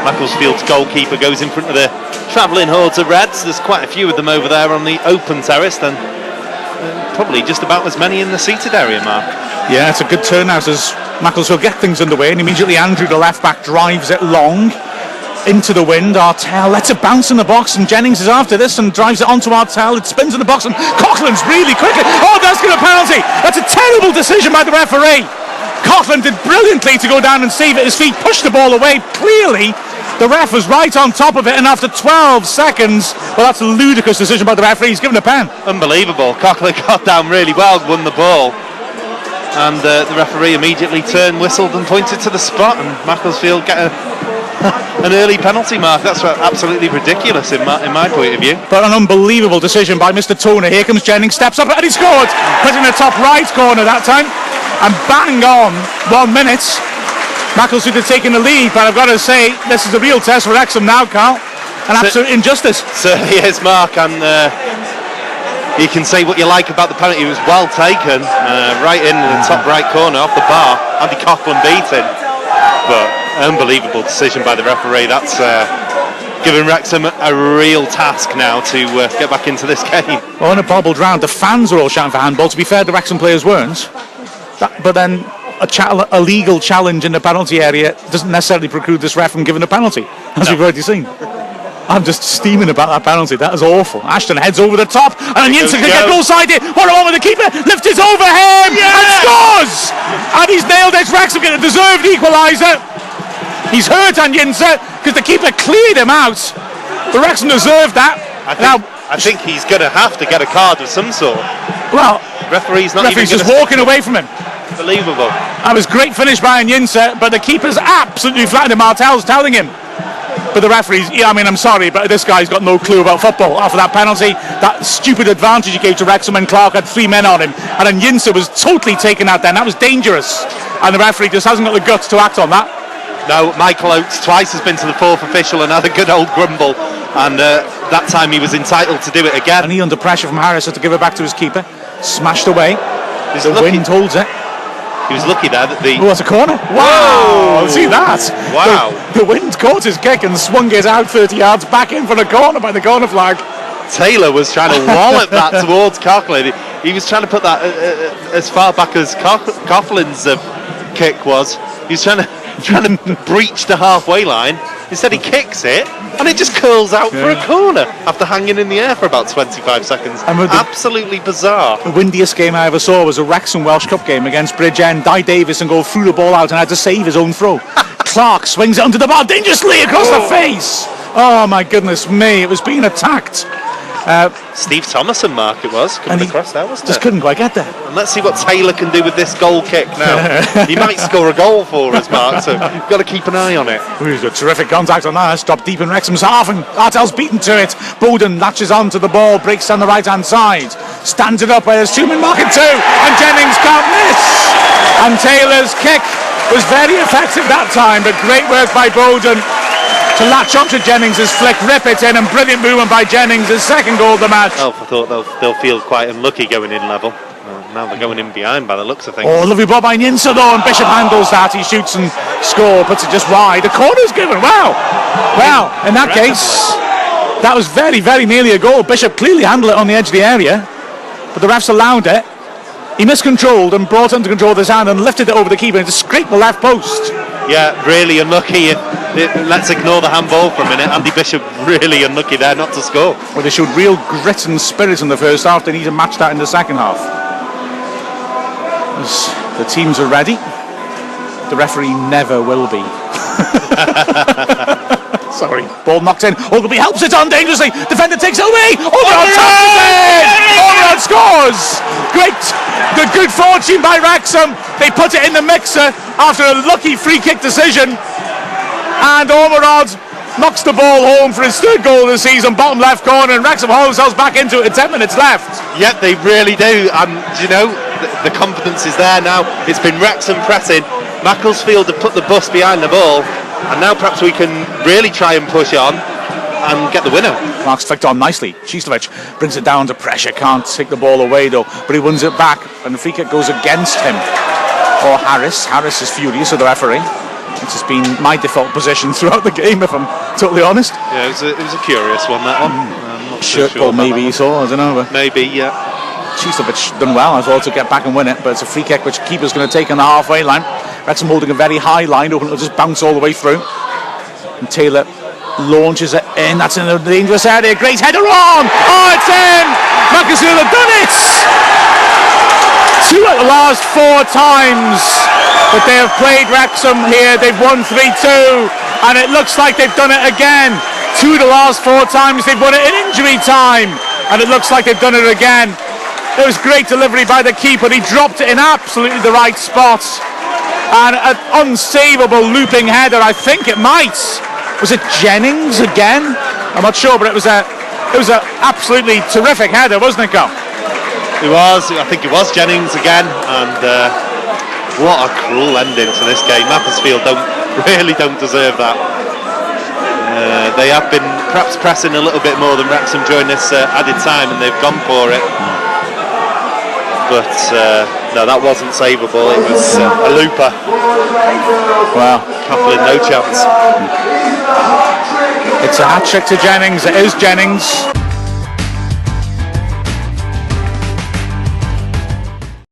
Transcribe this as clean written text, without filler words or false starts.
Macclesfield's goalkeeper goes in front of the travelling hordes of Reds. There's quite a few of them over there on the open terrace, and probably just about as many in the seated area, Mark. Yeah, it's a good turnout as Macclesfield get things underway, and immediately Andrew, the left back, drives it long into the wind. Artell lets it bounce in the box, and Jennings is after this and drives it onto Artell. It spins in the box, and Coughlin's really quickly. Oh, that's going to penalty. That's a terrible decision by the referee. Coughlin did brilliantly to go down and save it. His feet pushed the ball away. Clearly, the ref was right on top of it, and after 12 seconds, well, that's a ludicrous decision by the referee. He's given a pen. Unbelievable. Coughlin got down really well, won the ball, and the referee immediately turned, whistled, and pointed to the spot, and Macclesfield get an early penalty, Mark. That's absolutely ridiculous in my point of view. But an unbelievable decision by Mr. Toner. Here comes Jennings, steps up, and he scored. Put in the top right corner that time, and bang on 1 minute. Macclesfield had taken the lead, but I've got to say, this is a real test for Wrexham now, Carl. An absolute injustice. Certainly is, Mark, and you can say what you like about the penalty. It was well taken, right in the top right corner off the bar. Andy Coughlin beaten, but unbelievable decision by the referee. That's giving Wrexham a real task now to get back into this game. Well, in a bobbled round, the fans were all shouting for handball. To be fair, the Wrexham players weren't. But then a legal challenge in the penalty area doesn't necessarily preclude this ref from giving a penalty, as we've already seen. I'm just steaming about that penalty. That is awful. Ashton heads over the top, and Yinsa can get goal side it. What a one with the keeper. Lifts it over him and scores! And he's nailed it. Wrexham get a deserved equaliser. He's hurt on Yinsa because the keeper cleared him out. The Wrexham deserved that. I think he's going to have to get a card of some sort. Well, referee's just walking away from him. Unbelievable. That was great finish by Yinsa, but the keeper's absolutely flattened him. Martell's telling him. But the referees, I'm sorry, but this guy's got no clue about football. After that penalty, that stupid advantage he gave to Wrexham when Clark had 3 men on him, and then Yinsa was totally taken out then. That was dangerous. And the referee just hasn't got the guts to act on that. No, Michael Oates twice has been to the fourth official and had a good old grumble, and that time he was entitled to do it again. And he, under pressure from Harris, had to give it back to his keeper. Smashed away. The wind holds it. He was lucky there that the... Oh, it's a corner. Wow! See that? Wow. The wind caught his kick and swung it out 30 yards back in for the corner by the corner flag. Taylor was trying to wallop that towards Coughlin. He was trying to put that as far back as Coughlin's kick was. He was trying to breach the halfway line. Instead he kicks it and it just curls out for a corner after hanging in the air for about 25 seconds. Absolutely bizarre. The windiest game I ever saw was a Wrexham Welsh Cup game against Bridgend. Di Davison go through the ball out and had to save his own throw. Clark swings it onto the bar dangerously across the face. Oh my goodness me, it was being attacked. Steve Thomason, Mark, it was coming across there, wasn't it? Just couldn't quite get there. And let's see what Taylor can do with this goal kick now. He might score a goal for us, Mark, so you've got to keep an eye on it. He's got terrific contact on that. Stopped deep in Wrexham's half, and Artell's beaten to it. Bowden latches onto the ball, breaks down the right-hand side, stands it up where there's 2 men marking 2, and Jennings can't miss. And Taylor's kick was very effective that time, but great work by Bowden to latch onto Jennings' flick, rip it in, and brilliant movement by Jennings, his second goal of the match. Oh, I thought they'll feel quite unlucky going in level. Now they're going in behind by the looks of things. Oh, lovely ball by Yinsa though, and Bishop handles that. He shoots and scores, puts it just wide. A corner's given, wow. Well, in that case, that was very, very nearly a goal. Bishop clearly handled it on the edge of the area, but the refs allowed it. He miscontrolled and brought under control of his hand and lifted it over the keeper and just scraped the left post. Yeah, really unlucky. Let's ignore the handball for a minute. Andy Bishop really unlucky there not to score. Well, they showed real grit and spirit in the first half. They need to match that in the second half. As the teams are ready, the referee never will be. Sorry. Ball knocked in. Ogilvie helps it on dangerously. Defender takes it away. Overall taps it in. Overall scores. Great. The good fortune by Wrexham. They put it in the mixer after a lucky free kick decision. And Ormerod knocks the ball home for his 3rd goal of the season, bottom left corner, and Wrexham haul themselves back into it at 10 minutes left. Yep, they really do. And the confidence is there now. It's been Wrexham pressing. Macclesfield have put the bus behind the ball, and now perhaps we can really try and push on and get the winner. Clark's flicked on nicely. Cislovic brings it down to pressure, can't take the ball away though, but he wins it back, and the free kick goes against him. Or Harris is furious with the referee. It's just been my default position throughout the game, if I'm totally honest. Yeah, it was a curious one, that one. I'm not Shirt sure ball, maybe you saw, I don't know. But maybe, yeah. Chistovic done well as well to get back and win it, but it's a free kick which keeper's going to take on the halfway line. Wrexham holding a very high line, hoping it'll just bounce all the way through. And Taylor launches it in. That's in a dangerous area. Great header on! Oh, it's in! Macclesfield have done it! 2 out of the last 4 times that they have played Wrexham here. They've won 3-2, and it looks like they've done it again. 2 of the last 4 times they've won it in injury time, and it looks like they've done it again. It was great delivery by the keeper. He dropped it in absolutely the right spot. And an unsavable looping header. I think it might. Was it Jennings again? I'm not sure, but it was a absolutely terrific header, wasn't it, Carl? It was. I think it was Jennings again. And what a cruel ending to this game. Macclesfield really don't deserve that. They have been perhaps pressing a little bit more than Wrexham during this added time, and they've gone for it. But no, that wasn't savable. It was a looper. Wow. Coughlin, no chance. It's a hat-trick to Jennings. It is Jennings.